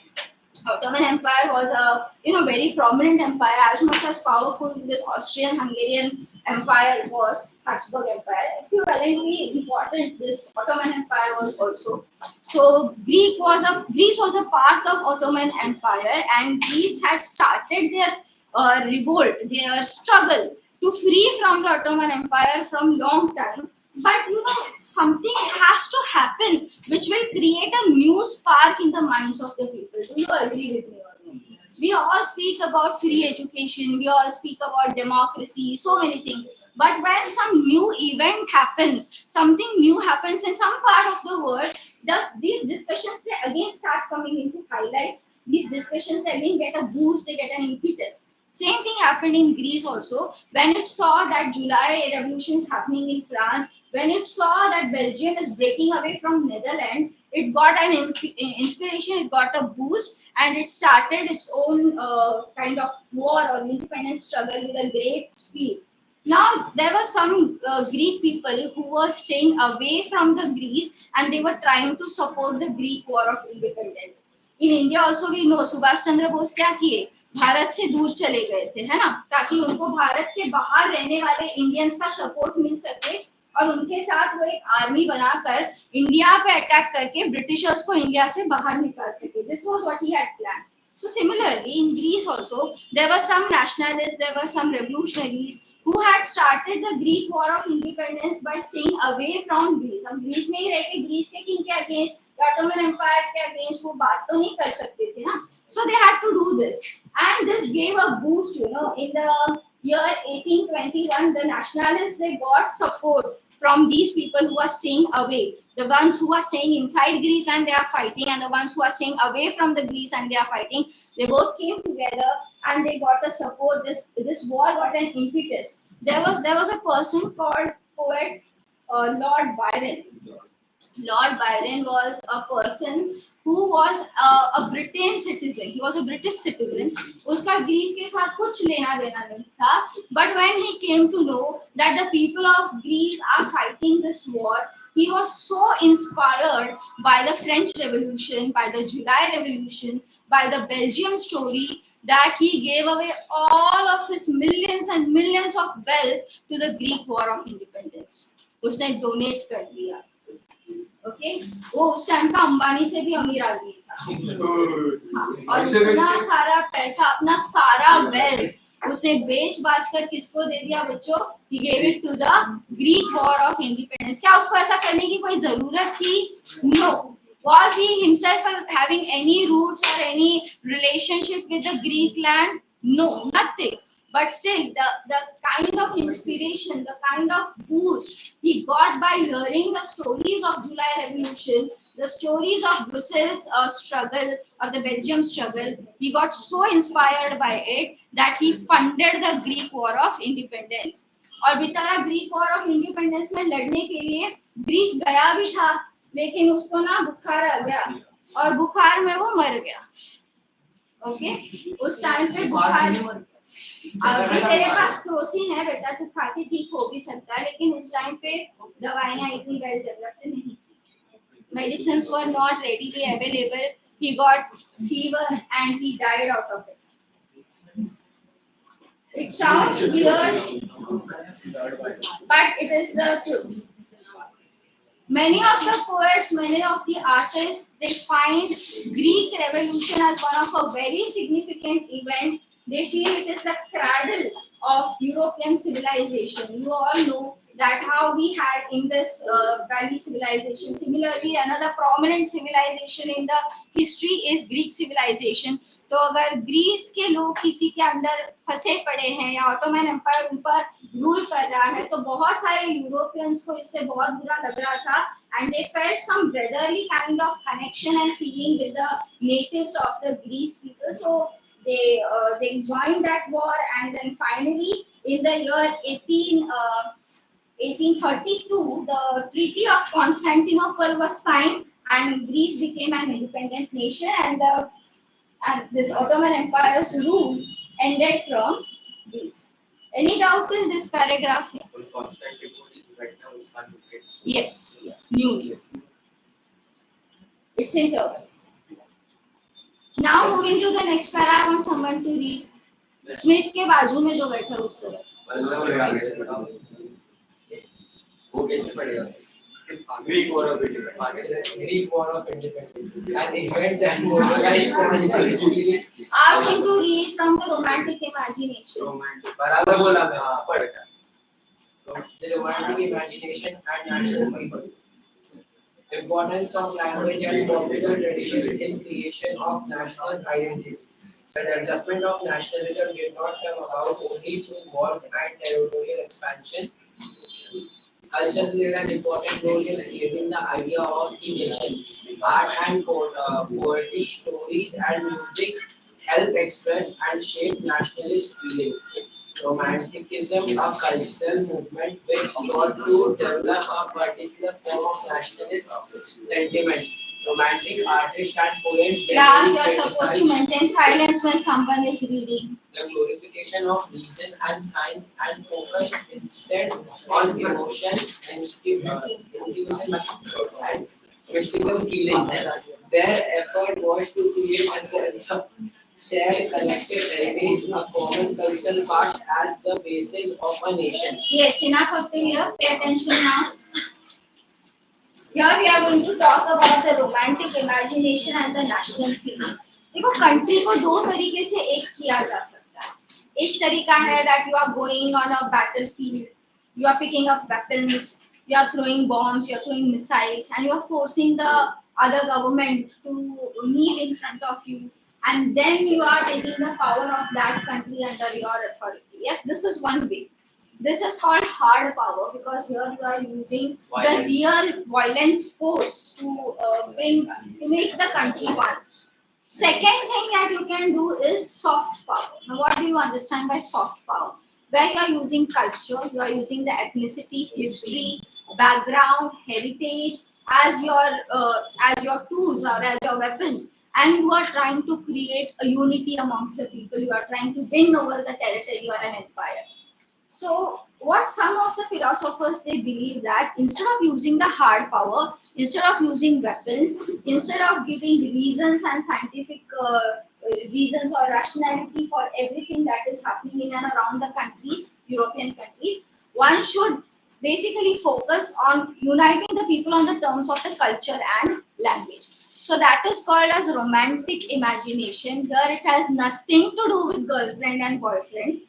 Ottoman Empire was a very prominent empire, as much as powerful this Austrian-Hungarian Empire was, Habsburg Empire. Equivalently important this Ottoman Empire was also. So Greece was a part of Ottoman Empire, and Greece had started their revolt, their struggle to free from the Ottoman Empire from long time. But something has to happen which will create a new spark in the minds of the people. Do you agree with me or no? We all speak about free education, we all speak about democracy, so many things. But when some new event happens, something new happens in some part of the world, these discussions they again start coming into highlight. These discussions again get a boost, they get an impetus. Same thing happened in Greece also. When it saw that July revolution is happening in France, when it saw that Belgium is breaking away from Netherlands, it got an inspiration, it got a boost, and it started its own kind of war or independence struggle with a great speed. Now, there were some Greek people who were staying away from the Greece and they were trying to support the Greek war of independence. In India also we know Subhash Chandra Bose क्या किए? भारत से दूर चले गए थे, है ना, ताकि उनको भारत के बाहर रहने वाले इंडियंस का सपोर्ट मिल सके और उनके साथ वो एक आर्मी बनाकर इंडिया पे अटैक करके ब्रिटिशर्स को इंडिया से बाहर निकाल सके. This was what he had planned. So similarly in Greece also there were some nationalists, there were some revolutionaries who had started the Greek war of independence by staying away from Greece. हम Greece में ही रह के Greece के king के against, Ottoman empire के against वो बात तो नहीं कर सकते थे ना. So they had to do this, and this gave a boost. In the year 1821, the nationalists they got support from these people who are staying away. The ones who are staying inside Greece and they are fighting, and the ones who are staying away from the Greece and they are fighting, they both came together and they got a support. This war got an impetus. There was a person called poet Lord Byron. Lord Byron was a person who was a Britain citizen. He was a British citizen. उसका Greece के साथ कुछ लेना देना नहीं था. But when he came to know that the people of Greece are fighting this war, He was so inspired by the French Revolution, by the July Revolution, by the Belgium story that he gave away all of his millions and millions of wealth to the Greek War of Independence. उसने donate कर दिया. Okay वो उस time का अंबानी से भी अमीर आदमी था. हाँ, और इतना सारा पैसा अपना सारा वेल्थ उसने बेच बाच कर किसको दे दिया बच्चों? He gave it to the Greek War of Independence. क्या उसको ऐसा करने की कोई जरूरत थी? No. Was he himself having any roots or any relationship with the Greek land? No, nothing. But still, the kind of inspiration, the kind of boost he got by hearing the stories of July Revolution, the stories of Brussels struggle or the Belgium struggle, he got so inspired by it that he funded the Greek War of Independence. और बेचारा Greek war of independence में लड़ने के लिए Greece गया भी था, लेकिन उसको ना बुखार आ गया और बुखार में वो मर गया. ओके उस टाइम पे बुखार, अभी तेरे पास क्रोसिन है बेटा, तू खा के ठीक हो भी सकता है, लेकिन उस टाइम पे दवाइयां इतनी वेल डेवलप्ड नहीं थी. Medicines were not readily available. He got fever and he died out of it. It sounds weird, but it is the truth. Many of the poets, many of the artists, they find Greek Revolution as one of a very significant event. They feel it is the cradle of European civilization. You all know that how we had Indus Valley civilization. Similarly, another prominent civilization in the history is Greek civilization. तो अगर Greece के लोग किसी के अंदर फंसे पड़े हैं या ऑटोमन एम्पायर उन पर रूल कर रहा है, तो बहुत सारे यूरोपियंस को इससे बहुत बुरा लग रहा था, and they felt some brotherly kind of connection and feeling with the natives of the Greece people. So they joined that war, and then finally in the year 1832 the Treaty of Constantinople was signed and Greece became an independent nation, and this Ottoman Empire's rule ended from Greece. Any doubt in this paragraph? Yes, new news. It's in Turkey. Now moving to the next para, I want someone to read. Smith के बाजू में जो बैठा उस तरफ. वो कैसे पढ़ेगा? Greek War of Independence. Greek War of Independence. An event that was Ask him to read from the romantic imagination. बराबर बोला मैं. हाँ पढ़. The romantic imagination and national people. Importance of language and popular tradition in creation of national identity. The development of nationalism did not come about only through wars and territorial expansion. Culture played an important role in creating the idea of the nation. Art and poetry, stories, and music help express and shape nationalist feeling. Romanticism, a cultural movement which sought to develop a particular form of nationalist sentiment. Romantic artists and poets. Class, you are supposed to maintain silence when someone is reading. The glorification of reason and science and focus instead on emotion, intuition, and mystical feelings. Their effort was to create a sense of shared collective heritage, a common cultural past as the basis of a nation. Yes, enough of the here. Pay attention now. Here we are going to talk about the romantic imagination and the national feeling. देखो country को दो तरीके से एक किया जा सकता है. एक तरीका है that you are going on a battlefield, you are picking up weapons, you are throwing bombs, you are throwing missiles, and you are forcing the other government to kneel in front of you, and then you are taking the power of that country under your authority. Yes, this is one way. This is called hard power because here you are using the real violent force to make the country one. Second thing that you can do is soft power. Now, what do you understand by soft power? Where you are using culture, you are using the ethnicity, history, background, heritage as your tools or as your weapons, and you are trying to create a unity amongst the people. You are trying to win over the territory or an empire. So what some of the philosophers they believe that instead of using the hard power, instead of using weapons, instead of giving reasons and scientific reasons or rationality for everything that is happening in and around the countries, European countries, one should basically focus on uniting the people on the terms of the culture and language. So that is called as romantic imagination. Here it has nothing to do with girlfriend and boyfriend.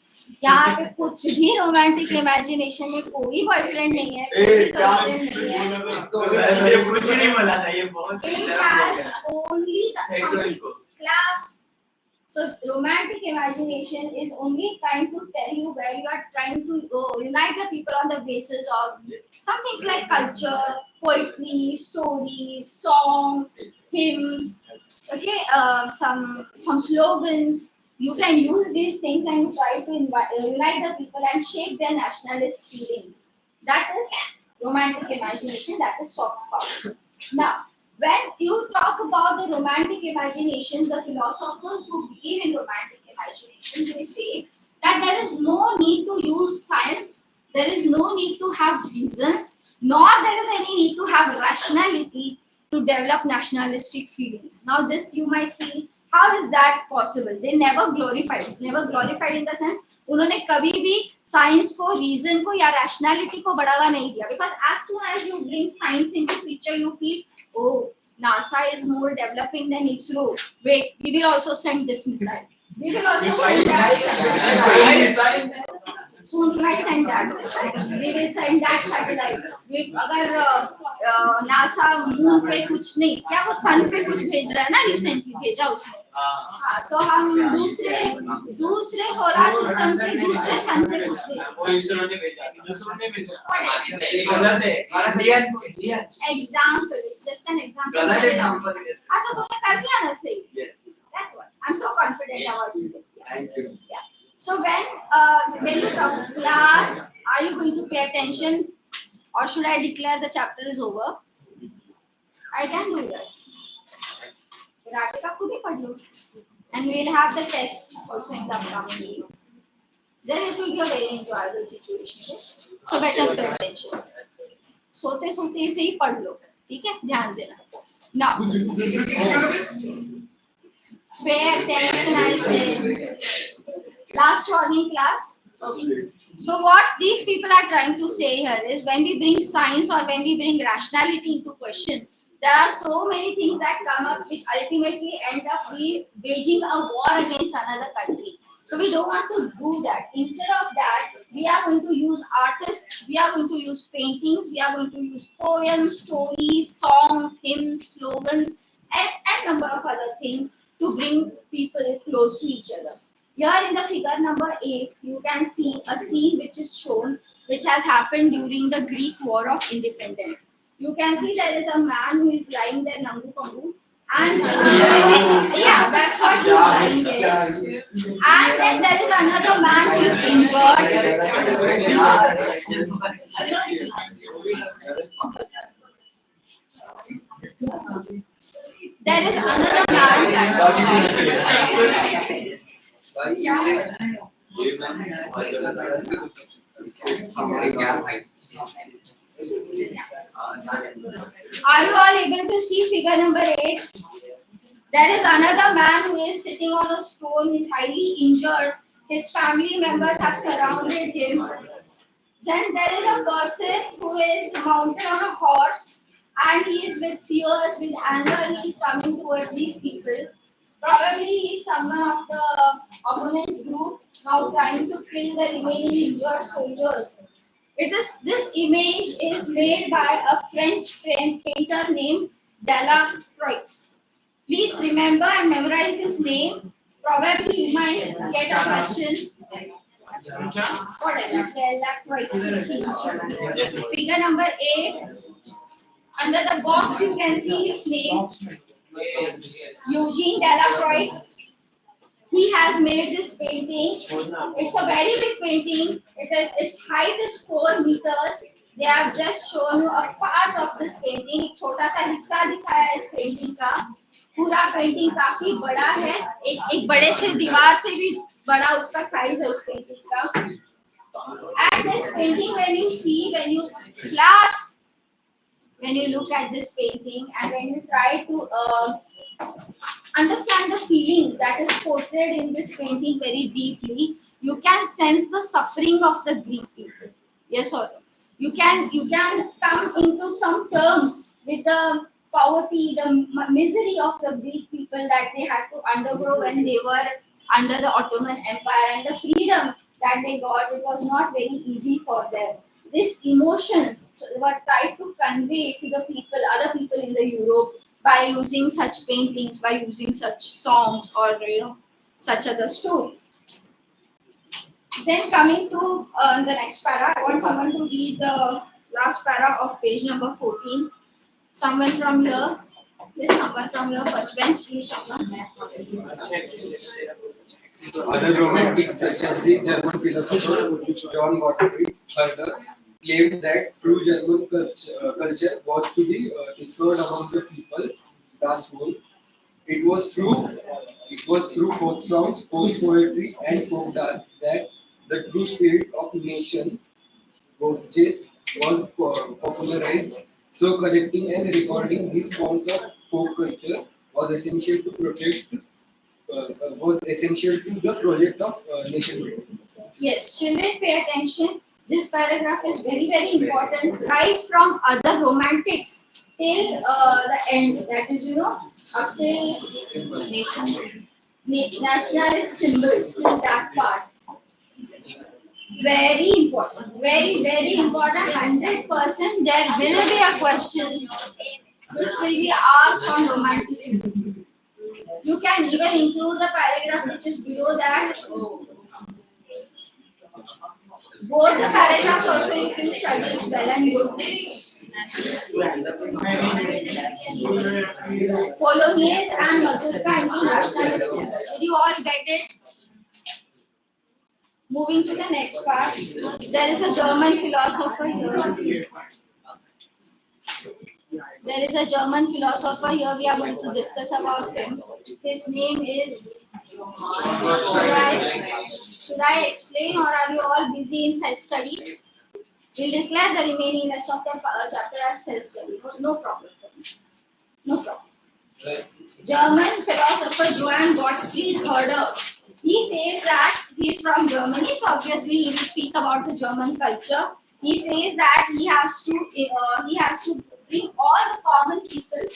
यहाँ पे कुछ भी romantic imagination में कोई boyfriend नहीं है, कोई girlfriend नहीं है. ये कुछ नहीं बोला था, ये बहुत It has only the something class. So romantic imagination is only trying to tell you where you are trying to unite the people on the basis of some things like culture, poetry, stories, songs, hymns, okay, some slogans. You can use these things and try to unite the people and shape their nationalist feelings. That is romantic imagination. That is soft power. Now, when you talk about the romantic imagination, the philosophers who believe in romantic imagination, they say that there is no need to use science, there is no need to have reasons, nor there is any need to have rationality to develop nationalistic feelings. Now this you might feel, how is that possible? They never glorified. It's never glorified in the sense, उन्होंने कभी भी science को, reason को या rationality को बढ़ावा नहीं दिया. Because as soon as you bring science into picture, you feel, oh, NASA is more developing than ISRO. Wait, we will also send this missile. We will also send that. Soon we might send that. We will send that satellite. अगर NASA moon पे कुछ नहीं, क्या वो sun पे कुछ भेज रहा है ना, recently भेजा उसने. हाँ, तो हम दूसरे solar system पे दूसरे sun पे कुछ भेजा. वो इसरो ने भेजा. गलत है. Example, it's just an example. गलत example. हाँ, तो तुमने कर दिया ना सही. That's what I'm so confident about it. Thank you. Yeah. So when you talk class, are you going to pay attention, or should I declare the chapter is over? I can do that. Radhika, खुद ही पढ़ लो. And we'll have the text also in the upcoming video. Then it will be a very enjoyable situation. Okay? So better pay attention. सोते सोते इसे ही पढ़ लो, ठीक है? ध्यान देना. Now, pay attention, I said. Last warning, class. Okay. So what these people are trying to say here is, when we bring science or when we bring rationality into question, there are so many things that come up which ultimately end up waging a war against another country. So we don't want to do that. Instead of that, we are going to use artists, we are going to use paintings, we are going to use poems, stories, songs, hymns, slogans, and number of other things to bring people close to each other. Here in the figure number 8, you can see a scene which is shown, which has happened during the Greek War of Independence. You can see there is a man who is lying there, Nangu Pangu, and yeah, that's what he is lying there. And then there is another man who is injured. There is another Are you all able to see figure number 8? There is another man who is sitting on a stone. He is highly injured. His family members have surrounded him. Then there is a person who is mounted on a horse, and he is with fears, with anger. He is coming towards these people. Probably he is someone of the opponent group, now trying to kill the remaining injured soldiers. This image is made by a French painter named Delacroix. Please remember and memorize his name. Probably you might get a question. What Delacroix? Figure number 8. Under the box you can see his name. Eugene Delacroix. He has made this painting. It's a very big painting. Its height is 4 meters. They have just shown you a part of this painting. एक छोटा सा हिस्सा दिखाया है इस painting का. पूरा painting काफी बड़ा है. एक बड़े से दीवार से भी बड़ा उसका साइज है उस पेंटिंग का. at this painting, when you class, when you look at this painting and when you try to understand the feelings that is portrayed in this painting very deeply, you can sense the suffering of the Greek people. Yes or no? You can come into some terms with the poverty, the misery of the Greek people that they had to undergo when they were under the Ottoman Empire, and the freedom that they got. It was not very easy for them. These emotions were tried to convey to the people, other people in the Europe, by using such paintings, by using such songs, or such other stories. Then coming to the next para, I want someone to read the last para of page number 14. Someone from here. Yes, someone from your first bench. Please, someone. Other romantics such as the German philosopher John Gottfried Herder claimed that true German culture was to be discovered among the people, das Volk. It was through folk songs, folk poetry, and folk dance that the true spirit of nation was popularized. So, collecting and recording these forms of folk culture was essential to the project of nation building. Yes, children, pay attention. This paragraph is very, very important, right from other romantics till the end. That is, up till nationalist symbols, till that part. Very important, very, very important. 100%. There will be a question which will be asked on romanticism. You can even include the paragraph which is below that. Both the paragraphs also you can study it well and good. Polonaise and Mazurka international. Did you all get it? Moving to the next part, there is a German philosopher here. There is a German philosopher here. We are going to discuss about him. His name is. Should I explain, or are you all busy in self-study? We'll declare the remaining rest of the chapter as self-study. No problem. No problem. German philosopher Johann Gottfried Herder. He says that he is from Germany, so obviously he will speak about the German culture. He says that he has to bring all the common people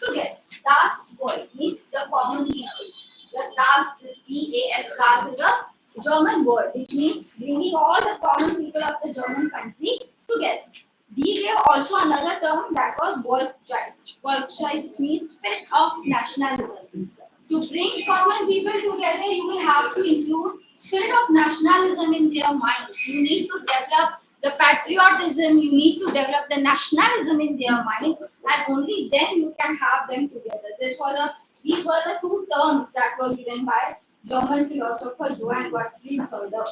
together. Das Volk means the common people. The Das, this DAS, Das is a German word which means bringing all the common people of the German country together. He gave also another term that was Volksgeist. Volksgeist means spirit of nationalism. To bring common people together, you will have to include spirit of nationalism in their minds. You need to develop the patriotism, you need to develop the nationalism in their minds, and only then you can have them together. These were the two terms that were given by German philosopher Johann Gottfried Herder.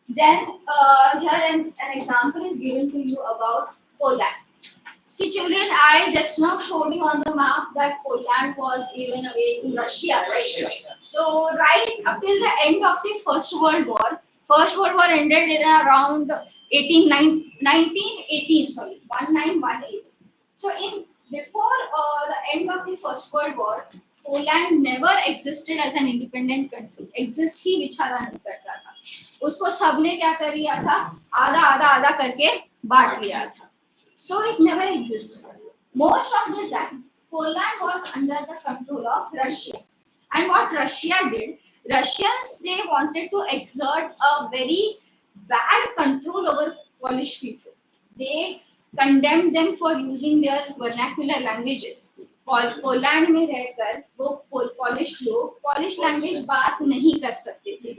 Then here an example is given to you about Poland. See children, I just now showed you on the map that Poland was given away to Russia, right? So right up till the end of the First World War ended in around 1918. So before the end of the First World War, Poland never existed as an independent country. Exist ही बिचारा नहीं करता था. उसको सबने क्या कर लिया था? आधा करके बांट लिया था. So it never existed. Most of the time, Poland was under the control of Russia. And what Russia did, Russians, they wanted to exert a very bad control over Polish people. They condemned them for using their vernacular languages. Poland में रहकर वो polish लोग polish language बात नहीं कर सकते थे.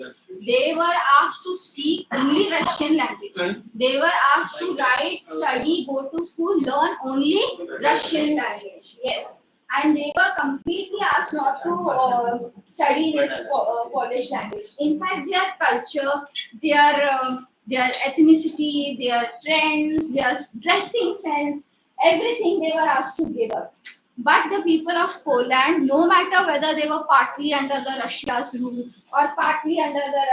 They were asked to speak only Russian language. They were asked to write, study, go to school, learn only Russian language. Yes. And they were completely asked not to study this Polish language. In fact, their culture, their ethnicity, their trends, their dressing sense, everything they were asked to give up. But the people of Poland, no matter whether they were partly under the Russia's rule or partly under the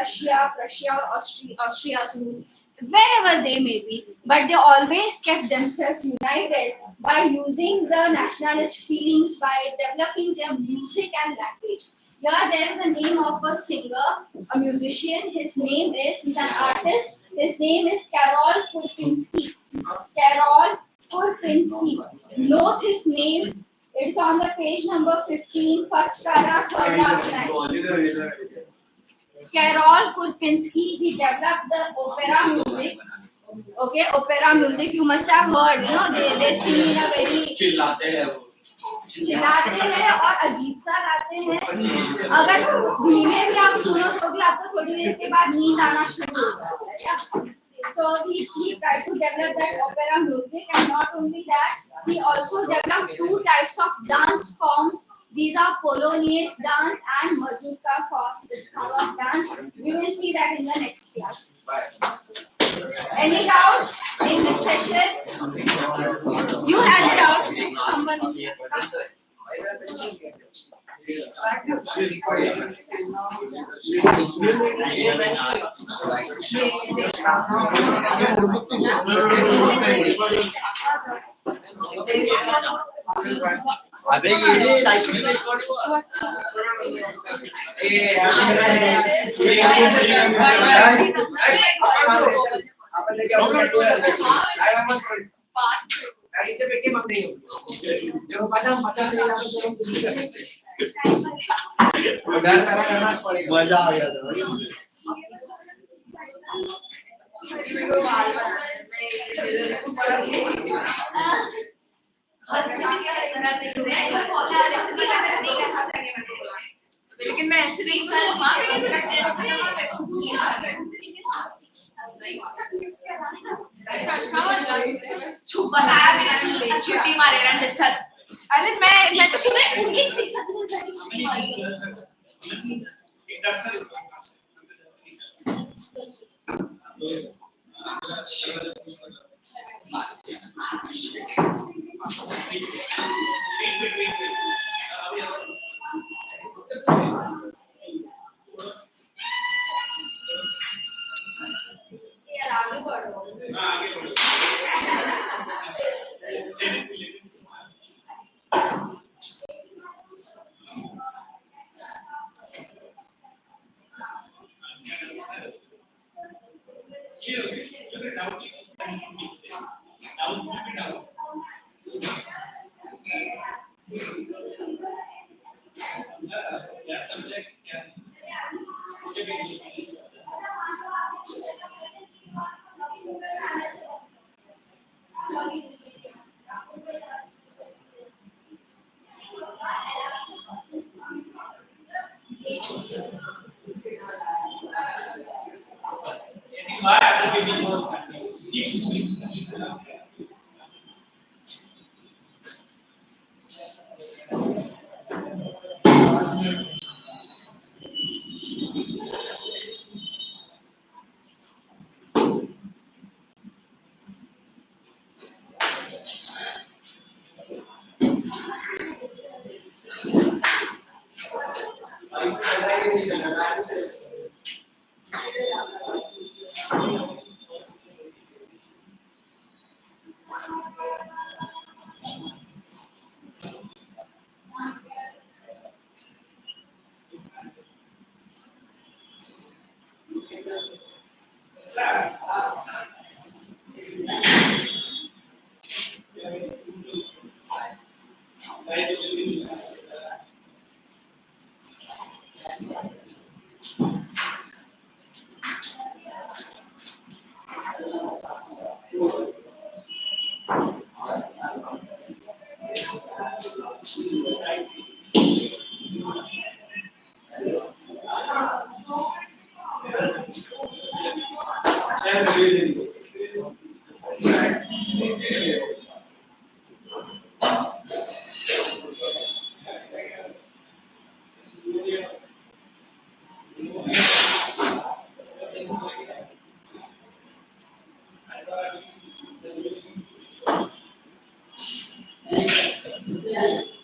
Prussia or Austria's rule, wherever they may be, but they always kept themselves united by using the nationalist feelings, by developing their music and language. Here there is a name of a singer, a musician. His name is, he's an artist. His name is Karol Kurpinski. Karol Kurpinski. Note his name. It's on the page number 15, first para, third last line. Karol Kurpinski, he developed the opera music. Okay, opera music you must have heard, you know, they sing in a very चिल्लाते हैं और अजीब सा गाते हैं. अगर धीमे भी आप सुनो तो भी आपको थोड़ी देर के बाद नींद आना शुरू हो जाता है. So he tried to develop that opera music, and not only that, he also developed two types of dance forms. These are Polonaise dance and Mazurka form of dance. We will see that in the next class. Any doubts in this session? You had doubts? Someone? अबे ये life में record हुआ अपन लेके इधर बैठ के मत नहीं देखो पता उधर करना पड़ेगा मजा आ गया था लेकिन मैं ऐसे नहीं छुप बताया बिना छुट्टी मारेगा अच्छा. अरे मैं तो सुबह उठ के आगे बढ़ो. Yeah.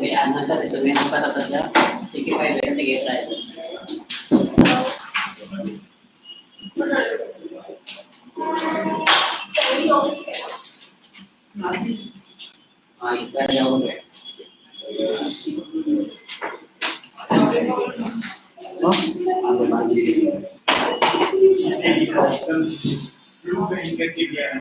त्यानंतर तुम्ही नका सध्या ठीक आहे काय वेळ घेत राहायचं हा इकडे जाऊन Blue bank